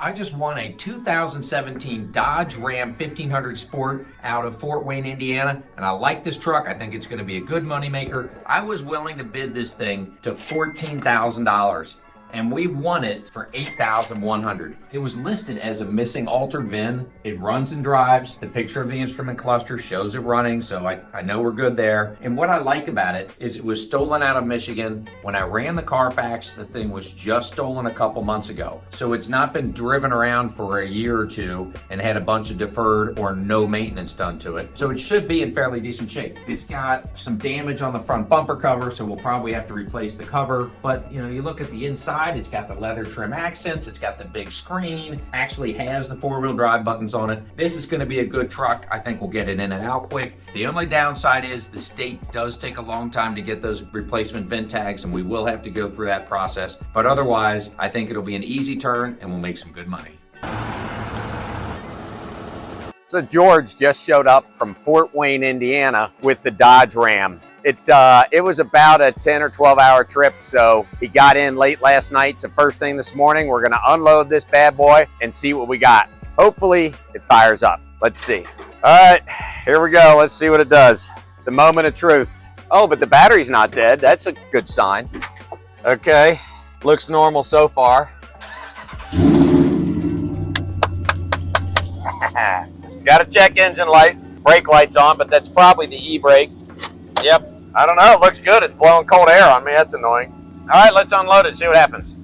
I just won a 2017 Dodge Ram 1500 Sport out of Fort Wayne, Indiana, and I like this truck. I think it's going to be a good moneymaker. I was willing to bid this thing to $14,000. And we won it for $8,100. It was listed as a missing altered VIN. It runs and drives. The picture of the instrument cluster shows it running, so I know we're good there. And what I like about it is it was stolen out of Michigan. When I ran the Carfax, the thing was just stolen a couple months ago. So it's not been driven around for a year or two and had a bunch of deferred or no maintenance done to it. So it should be in fairly decent shape. It's got some damage on the front bumper cover, so we'll probably have to replace the cover. But you know, you look at the inside, it's got the leather trim accents, it's got the big screen, actually has the four-wheel drive buttons on it. This is going to be a good truck. I think we'll get it in and out quick. The only downside is the state does take a long time to get those replacement VIN tags, and we will have to go through that process. But otherwise, I think it'll be an easy turn and we'll make some good money. So George just showed up from Fort Wayne, Indiana with the Dodge Ram. It was about a 10 or 12 hour trip, so he got in late last night. So first thing this morning, we're gonna unload this bad boy and see what we got. Hopefully it fires up. Let's see. All right, here we go. Let's see what it does. The moment of truth. Oh, but the battery's not dead. That's a good sign. Okay, looks normal so far. Got a check engine light, brake light's on, but that's probably the e-brake. Yep, I don't know, it looks good. It's blowing cold air on me, that's annoying. All right, let's unload it, see what happens.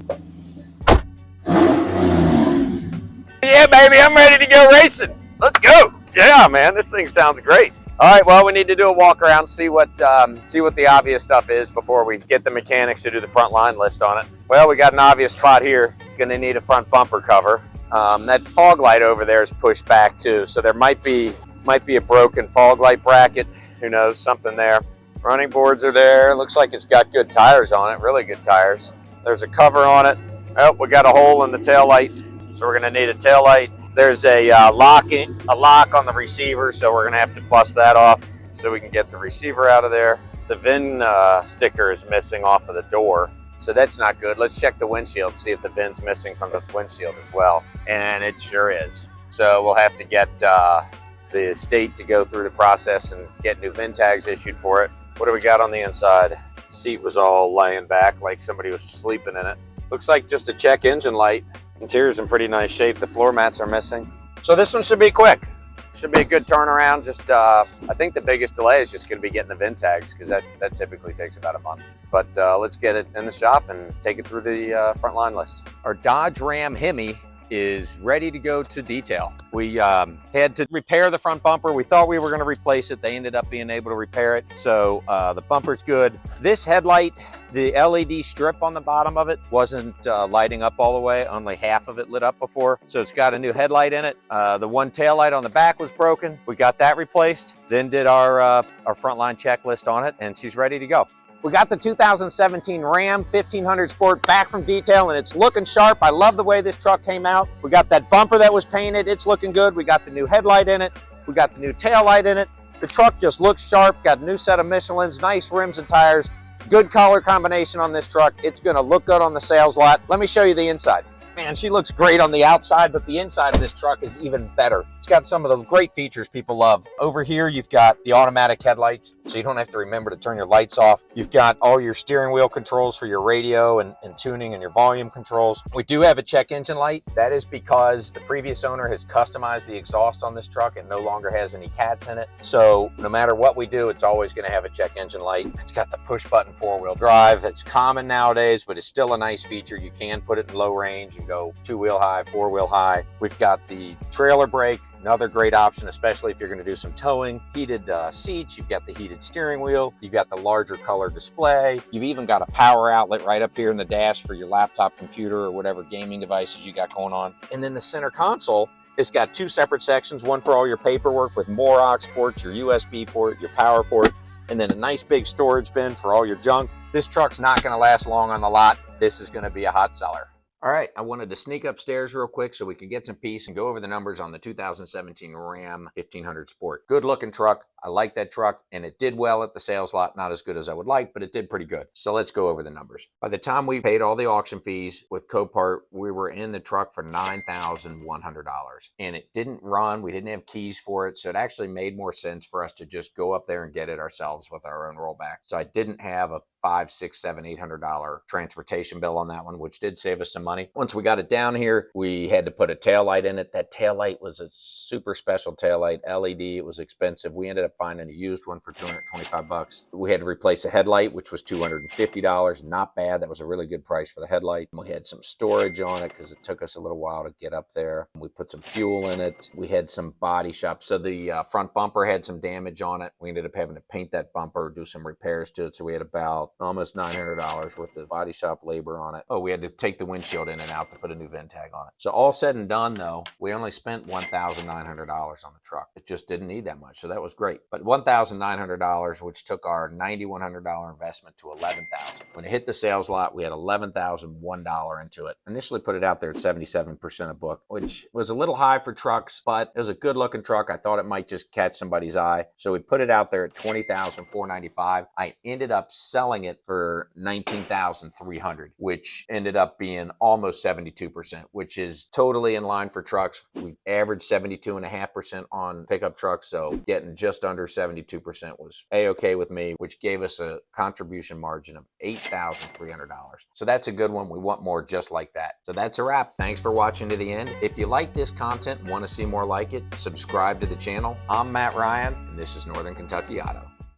Yeah, baby, I'm ready to go racing. Let's go. Yeah, man, this thing sounds great. All right, well, we need to do a walk around, see what the obvious stuff is before we get the mechanics to do the front line list on it. Well, we got an obvious spot here. It's gonna need a front bumper cover. That fog light over there is pushed back too, so there might be a broken fog light bracket. Who knows, something there. Running boards are there. Looks like it's got good tires on it, really good tires. There's a cover on it. Oh, we got a hole in the tail light, so we're gonna need a tail light. There's a lock on the receiver, so we're gonna have to bust that off so we can get the receiver out of there. The VIN sticker is missing off of the door, so that's not good. Let's check the windshield, see if the VIN's missing from the windshield as well. And it sure is. So we'll have to get the state to go through the process and get new VIN tags issued for it. What do we got on the inside? The seat was all laying back like somebody was sleeping in it. Looks like just a check engine light. Interior's in pretty nice shape. The floor mats are missing. So this one should be quick. Should be a good turnaround. Just I think the biggest delay is just going to be getting the VIN tags, because that typically takes about a month. But let's get it in the shop and take it through the front line list. Our Dodge Ram Hemi is ready to go to detail. We had to repair the front bumper. We thought we were going to replace it. They ended up being able to repair it. So the bumper's good. This headlight, the LED strip on the bottom of it wasn't lighting up all the way. Only half of it lit up before. So it's got a new headlight in it. The one tail light on the back was broken. We got that replaced. Then did our frontline checklist on it, and she's ready to go. We got the 2017 Ram 1500 Sport back from detail, and it's looking sharp. I love the way this truck came out. We got that bumper that was painted. It's looking good. We got the new headlight in it. We got the new tail light in it. The truck just looks sharp. Got a new set of Michelins, nice rims and tires. Good color combination on this truck. It's gonna look good on the sales lot. Let me show you the inside. Man, she looks great on the outside, but the inside of this truck is even better. It's got some of the great features people love. Over here, you've got the automatic headlights, so you don't have to remember to turn your lights off. You've got all your steering wheel controls for your radio and tuning and your volume controls. We do have a check engine light. That is because the previous owner has customized the exhaust on this truck and no longer has any cats in it. So no matter what we do, it's always gonna have a check engine light. It's got the push button four-wheel drive. It's common nowadays, but it's still a nice feature. You can put it in low range and go two-wheel high, four-wheel high. We've got the trailer brake, another great option, especially if you're going to do some towing. Heated seats, you've got the heated steering wheel, you've got the larger color display, you've even got a power outlet right up here in the dash for your laptop computer or whatever gaming devices you got going on. And then the center console, it's got two separate sections, one for all your paperwork with more aux ports, your USB port, your power port, and then a nice big storage bin for all your junk. This truck's not going to last long on the lot. This is going to be a hot seller. All right, I wanted to sneak upstairs real quick so we could get some peace and go over the numbers on the 2017 Ram 1500 Sport. Good looking truck. I like that truck, and it did well at the sales lot. Not as good as I would like, but it did pretty good. So let's go over the numbers. By the time we paid all the auction fees with Copart, we were in the truck for $9,100, and it didn't run. We didn't have keys for it, so it actually made more sense for us to just go up there and get it ourselves with our own rollback. So I didn't have a $500, $600, $700, $800 transportation bill on that one, which did save us some money. Once we got it down here, we had to put a tail light in it. That tail light was a super special tail light, LED. It was expensive. We ended up finding a used one for $225. We had to replace a headlight, which was $250. Not bad. That was a really good price for the headlight. We had some storage on it because it took us a little while to get up there. We put some fuel in it. We had some body shop. So the front bumper had some damage on it. We ended up having to paint that bumper, do some repairs to it. So we had about almost $900 worth of body shop labor on it. Oh, we had to take the windshield in and out to put a new VIN tag on it. So all said and done though, we only spent $1,900 on the truck. It just didn't need that much. So that was great. But $1,900, which took our $9,100 investment to $11,000. When it hit the sales lot, we had $11,001 into it. Initially put it out there at 77% of book, which was a little high for trucks, but it was a good looking truck. I thought it might just catch somebody's eye. So we put it out there at $20,495. I ended up selling it for $19,300, which ended up being almost 72%, which is totally in line for trucks. We averaged 72.5% on pickup trucks, so getting just under 72% was a-okay with me, which gave us a contribution margin of $8,300. So that's a good one. We want more just like that. So that's a wrap. Thanks for watching to the end. If you like this content and want to see more like it, subscribe to the channel. I'm Matt Ryan, and this is Northern Kentucky Auto.